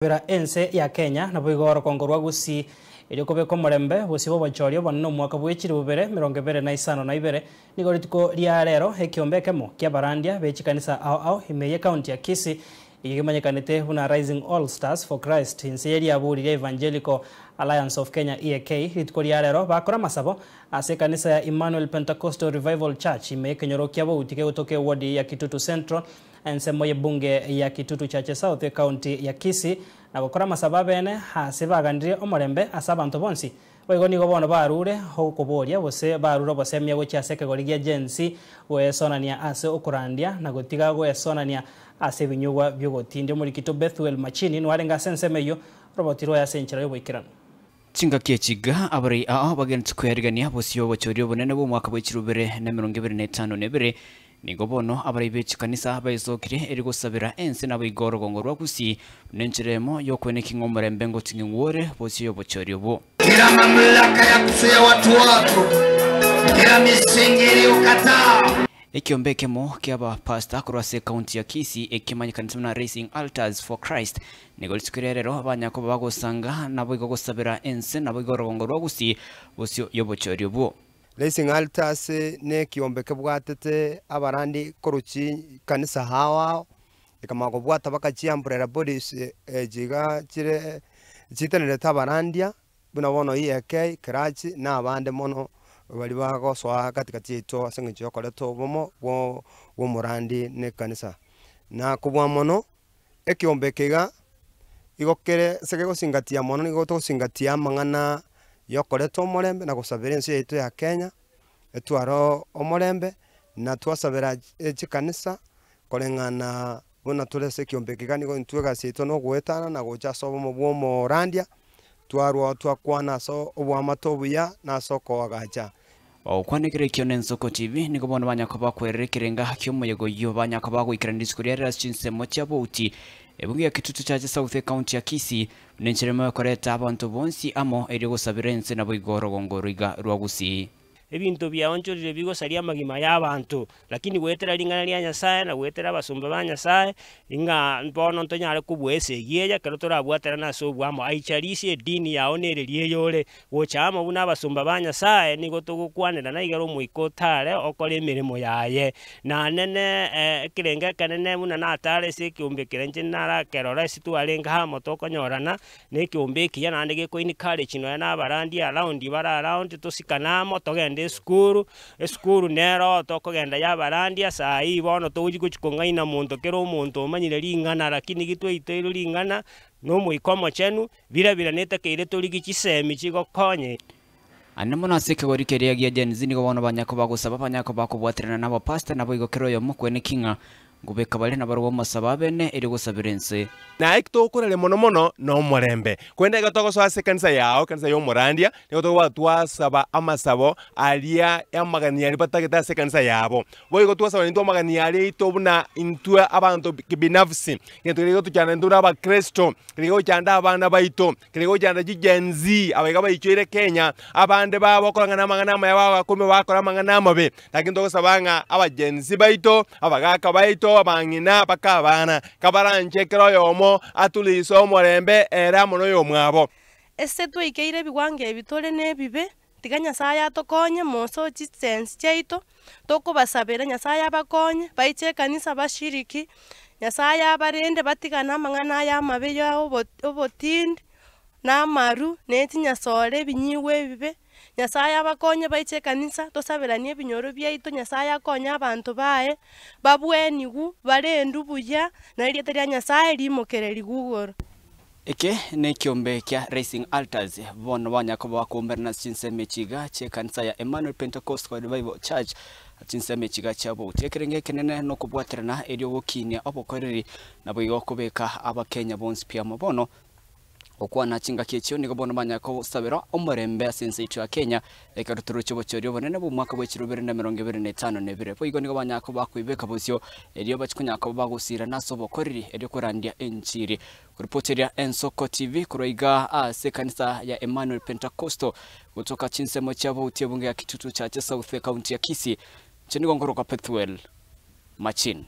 Vera ense ya Kenya na bwigoro kongorwa gusi iri kubeko murembe busibo bachorio banno mwaka bwechiri bubere 2052 nigo rituko ria rero ekiombekemo kia barandia bechikanisa ao imeye county ya Kisii igimanyekanite huna Rising All Stars for Christ inseri aburi Evangelical Alliance of Kenya EAK rituko ria rero bakora masabo ase kanisa ya Emmanuel Pentecostal Revival Church imeye kenyorokia bo utike utoke ward ya Kitutu Central ensemo ye bunge ya Kitutu Church South County ya Kisii na gukora masababene hase bagandire omorembe asabantu bonsi boigo nigo bono barure ho kuboria bose barura bosemia gocha sekegori gya jensi wesonania ase okurandia na gotiga wesonania ase binyugwa byogotinde muri Kito Bethwel Machini nwarenga sensemeyo robotiro ya senchira yo boikirana Chinga Kiechiga abari ao bagenda kuyarigania bosio bochorio bonene bo mwaka bw'ikirubere na 2052 nigo bono abari bechikanisa bayizokire eri gusabira ense nabo igoro gongorwa gusi nenchiremo yo kweneka ingomorembe ngo tingingwore bosio bochorio bo kila mamlaka ya kusuya watu wako kila misingiri ukataa ekiombekemo kiaba pastor kurase county ya Kisii ekimanyikanisa na Rising Altars for Christ nigo litukerero abanyako bagosanga nabo igogosabira ense nabo igoro gongorwa gusi bosio yobochorio bo Rising Altars ne kiombeke bwatete abarandi koruchi kanisa hawa ikamago bwata bakachi umbrella bodies jiga chire chitenere tabarandia buna bono EAK Karachi na abande mono bali bagoswa katika chito asenge chokole to bomo wo murandi ne kanisa na kubwa mono ekiombekega igokere segego singatia mono nigo to singatia mangana yokoreto omorembe na gusabira ensi yaitu ya Kenya etwaro omorembe na twasabira echikanisa kolengana bona tulese kiombekega nigo ntwega sito no gwetana na gocha sobo mu morandia twarwa twakwana so obwamatobuya na soko agacha okwanekere kionensoko TV nigo bono banyako bakwerekerenga hakyomoyego yo banyako bagwikira ndiskurira chinsemo chabouti ebungi ya Kitutu Church South County ya Kisii nencheremo koreta abantu bonsi amo eri gusabira ense nabo igoro gongoriga rwagusi ebintu byaonchorire bigosaria magima y'abantu lakini gwetera lingana lya Nyasaye na gwetera basumba ba Nyasaye inga bono ntonyale kubwese yeya kero torabwatera na so bwamo aicharisie dini yaone ere yore wochama buna basumba ba Nyasaye nigo tugukwanira na igero muiko tare okole emirimo yaye na nene kirenga kanene buna na tare se kiumbekere nara kerora situ alenga ha motokonyorana ne kiumbeki yana ndege ko ini kale chino na barandi around bara around tosikana motogende Eskuru nero tokogenda ya barandia sai bono tuji kuchikongaina muntu kero muntu omanyire lingana lakini gitwe itero lingana no muikomo chenu bila neta keire toligi chisemi chigokonye anamo na seke gorikeria gya jenzi nigo bono banyako bagusaba banyako bakubwatirana nabo pastor nabo igokero yo mukwe kinga ngubeka bale nabarwo masababene eri gusabirense na ikitokurere mono no morembe kwenda gatogoswa kanisa yao kanisa yo morandia nigo twasaba amasabo alia yamagani yali batageta kanisa yabo boigo twasaba ndo magani yali itobuna intwa abantu binafsi ngento tucyana ndura aba Kristo kirigo cyanda abana baito kirigo cyanda jigenzi abega bayicire Kenya abande babo korangana mangana yawa kome bakora mangana mabe lakini togosabanga abagenzi baito abagaka baito abangina bakabana kabaranje kero yomo atuliso omorembe era mono yo mwabo ese twikeire bigwange bitore ne bibe tiga Nyasaye atokonye moso chitsense cheito tokubasabira Nyasaye abakonye baiche kanisa bashiriki Nyasaye abarende batigana mangana ya mabeyo obotindi na maru neti nyasore binyiwe bibe Nyasaye abakonye baiche kanisa tosabiranie binyoro byaitu Nyasaye akonya abantu bae babwenigu barendu buya na iriete rya Nyasaye limokere ligugoro eke ne kiombe kya Rising Altars bono banyako bakumbera na chinseme chiga che kanisa ya Emmanuel Pentecostal Revival Church chinseme chiga chabo tekerenge kenene no kubwaterana erio wokinia obokoreri nabo yokobeka abakenya bonsi pia mabono okwana chinga kiechio nigo bono banyako sabira omorembe asense itu ya Kenya ekaruturu chibochorio bonene bo mwaka bw'ikirubere na 2052 boigo nigo banyako bakwibeka bosio erio bachikunyako bagusira naso bokoriri erio kurandia enchiri kuripoteria Ensoko TV kuroiga ase kanisa ya Emmanuel Pentecostal kutoka chinsemo chabo utebunge ya Kitutu Church South County ya Kisii chini gongoro kwa Bethwel Machini.